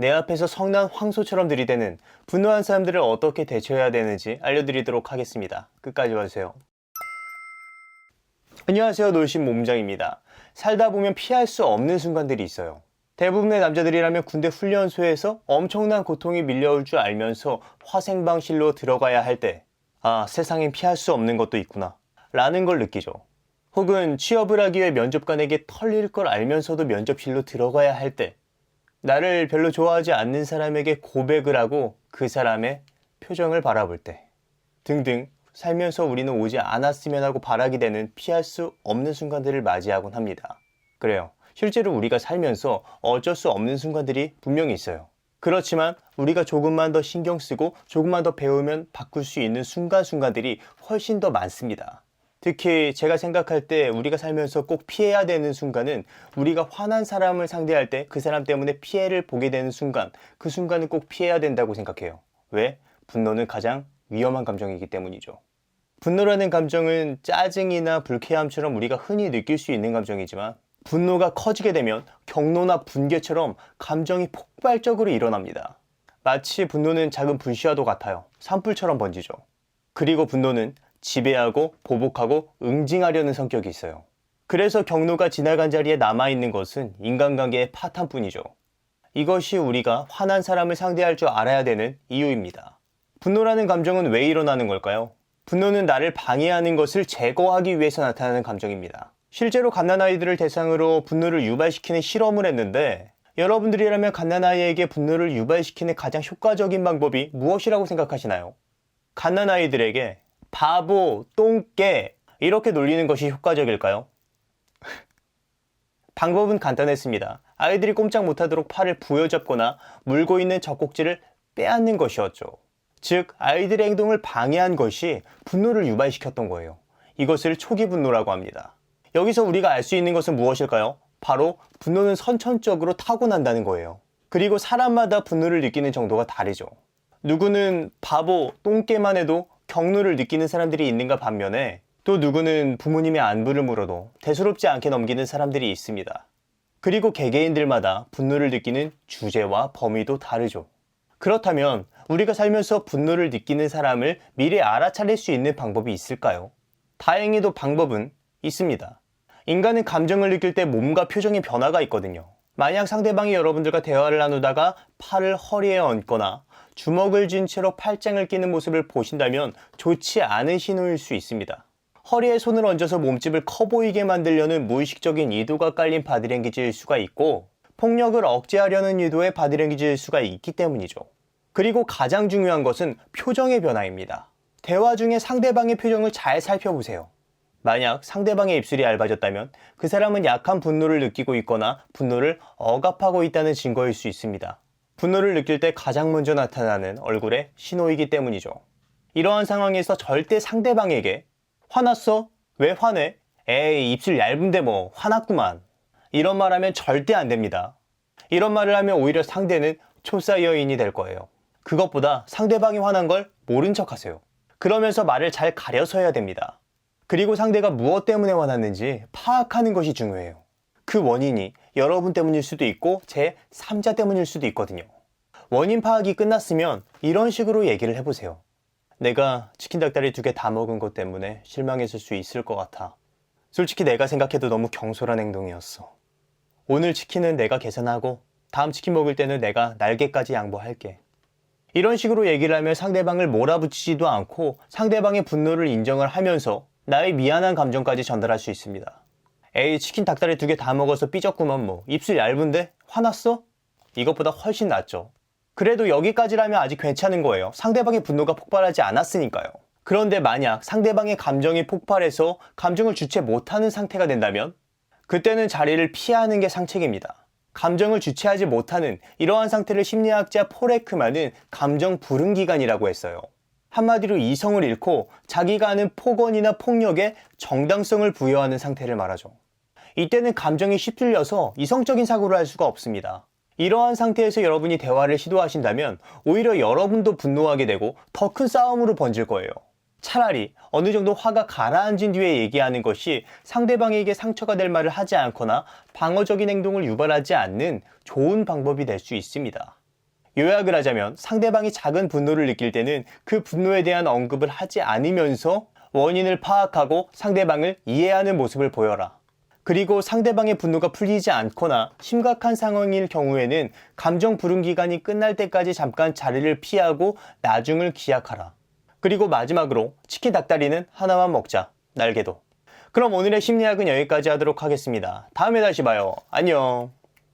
내 앞에서 성난 황소처럼 들이대는 분노한 사람들을 어떻게 대처해야 되는지 알려드리도록 하겠습니다. 끝까지 봐주세요. 안녕하세요, 놀신 몸장입니다. 살다 보면 피할 수 없는 순간들이 있어요. 대부분의 남자들이라면 군대 훈련소에서 엄청난 고통이 밀려올 줄 알면서 화생방실로 들어가야 할 때, 아, 세상엔 피할 수 없는 것도 있구나 라는 걸 느끼죠. 혹은 취업을 하기 위해 면접관에게 털릴 걸 알면서도 면접실로 들어가야 할 때, 나를 별로 좋아하지 않는 사람에게 고백을 하고 그 사람의 표정을 바라볼 때 등등, 살면서 우리는 오지 않았으면 하고 바라게 되는 피할 수 없는 순간들을 맞이하곤 합니다. 그래요. 실제로 우리가 살면서 어쩔 수 없는 순간들이 분명히 있어요. 그렇지만 우리가 조금만 더 신경 쓰고 조금만 더 배우면 바꿀 수 있는 순간순간들이 훨씬 더 많습니다. 특히 제가 생각할 때 우리가 살면서 꼭 피해야 되는 순간은 우리가 화난 사람을 상대할 때 그 사람 때문에 피해를 보게 되는 순간, 그 순간은 꼭 피해야 된다고 생각해요. 왜? 분노는 가장 위험한 감정이기 때문이죠. 분노라는 감정은 짜증이나 불쾌함처럼 우리가 흔히 느낄 수 있는 감정이지만 분노가 커지게 되면 경로나 분개처럼 감정이 폭발적으로 일어납니다. 마치 분노는 작은 불씨와도 같아요. 산불처럼 번지죠. 그리고 분노는 지배하고 보복하고 응징하려는 성격이 있어요. 그래서 경로가 지나간 자리에 남아있는 것은 인간관계의 파탄뿐이죠. 이것이 우리가 화난 사람을 상대할 줄 알아야 되는 이유입니다. 분노라는 감정은 왜 일어나는 걸까요? 분노는 나를 방해하는 것을 제거하기 위해서 나타나는 감정입니다. 실제로 갓난아이들을 대상으로 분노를 유발시키는 실험을 했는데, 여러분들이라면 갓난아이에게 분노를 유발시키는 가장 효과적인 방법이 무엇이라고 생각하시나요? 갓난아이들에게 바보, 똥개 이렇게 놀리는 것이 효과적일까요? 방법은 간단했습니다. 아이들이 꼼짝 못하도록 팔을 부여잡거나 물고 있는 젖꼭지를 빼앗는 것이었죠. 즉, 아이들의 행동을 방해한 것이 분노를 유발시켰던 거예요. 이것을 초기 분노라고 합니다. 여기서 우리가 알 수 있는 것은 무엇일까요? 바로 분노는 선천적으로 타고난다는 거예요. 그리고 사람마다 분노를 느끼는 정도가 다르죠. 누구는 바보, 똥개만 해도 경로를 느끼는 사람들이 있는가 반면에 또 누구는 부모님의 안부를 물어도 대수롭지 않게 넘기는 사람들이 있습니다. 그리고 개개인들마다 분노를 느끼는 주제와 범위도 다르죠. 그렇다면 우리가 살면서 분노를 느끼는 사람을 미리 알아차릴 수 있는 방법이 있을까요? 다행히도 방법은 있습니다. 인간은 감정을 느낄 때 몸과 표정의 변화가 있거든요. 만약 상대방이 여러분들과 대화를 나누다가 팔을 허리에 얹거나 주먹을 쥔 채로 팔짱을 끼는 모습을 보신다면 좋지 않은 신호일 수 있습니다. 허리에 손을 얹어서 몸집을 커 보이게 만들려는 무의식적인 의도가 깔린 바디랭귀지일 수가 있고, 폭력을 억제하려는 의도의 바디랭귀지일 수가 있기 때문이죠. 그리고 가장 중요한 것은 표정의 변화입니다. 대화 중에 상대방의 표정을 잘 살펴보세요. 만약 상대방의 입술이 얇아졌다면 그 사람은 약한 분노를 느끼고 있거나 분노를 억압하고 있다는 증거일 수 있습니다. 분노를 느낄 때 가장 먼저 나타나는 얼굴의 신호이기 때문이죠. 이러한 상황에서 절대 상대방에게 화났어? 왜 화내? 에이, 입술 얇은데 뭐 화났구만, 이런 말 하면 절대 안 됩니다. 이런 말을 하면 오히려 상대는 초사이어인이 될 거예요. 그것보다 상대방이 화난 걸 모른 척 하세요. 그러면서 말을 잘 가려서 해야 됩니다. 그리고 상대가 무엇 때문에 화났는지 파악하는 것이 중요해요. 그 원인이 여러분 때문일 수도 있고 제3자 때문일 수도 있거든요. 원인 파악이 끝났으면 이런 식으로 얘기를 해보세요. 내가 치킨 닭다리 2개 다 먹은 것 때문에 실망했을 수 있을 것 같아. 솔직히 내가 생각해도 너무 경솔한 행동이었어. 오늘 치킨은 내가 계산하고 다음 치킨 먹을 때는 내가 날개까지 양보할게. 이런 식으로 얘기를 하면 상대방을 몰아붙이지도 않고 상대방의 분노를 인정을 하면서 나의 미안한 감정까지 전달할 수 있습니다. 에이, 치킨 닭다리 2개 다 먹어서 삐졌구만 뭐. 입술 얇은데? 화났어? 이것보다 훨씬 낫죠. 그래도 여기까지라면 아직 괜찮은 거예요. 상대방의 분노가 폭발하지 않았으니까요. 그런데 만약 상대방의 감정이 폭발해서 감정을 주체 못하는 상태가 된다면 그때는 자리를 피하는 게 상책입니다. 감정을 주체하지 못하는 이러한 상태를 심리학자 폴 에크만은 감정 불응기관이라고 했어요. 한마디로 이성을 잃고 자기가 하는 폭언이나 폭력에 정당성을 부여하는 상태를 말하죠. 이때는 감정이 휩쓸려서 이성적인 사고를 할 수가 없습니다. 이러한 상태에서 여러분이 대화를 시도하신다면 오히려 여러분도 분노하게 되고 더 큰 싸움으로 번질 거예요. 차라리 어느 정도 화가 가라앉은 뒤에 얘기하는 것이 상대방에게 상처가 될 말을 하지 않거나 방어적인 행동을 유발하지 않는 좋은 방법이 될 수 있습니다. 요약을 하자면 상대방이 작은 분노를 느낄 때는 그 분노에 대한 언급을 하지 않으면서 원인을 파악하고 상대방을 이해하는 모습을 보여라. 그리고 상대방의 분노가 풀리지 않거나 심각한 상황일 경우에는 감정 불응 기간이 끝날 때까지 잠깐 자리를 피하고 나중을 기약하라. 그리고 마지막으로 치킨 닭다리는 하나만 먹자. 날개도. 그럼 오늘의 심리학은 여기까지 하도록 하겠습니다. 다음에 다시 봐요. 안녕.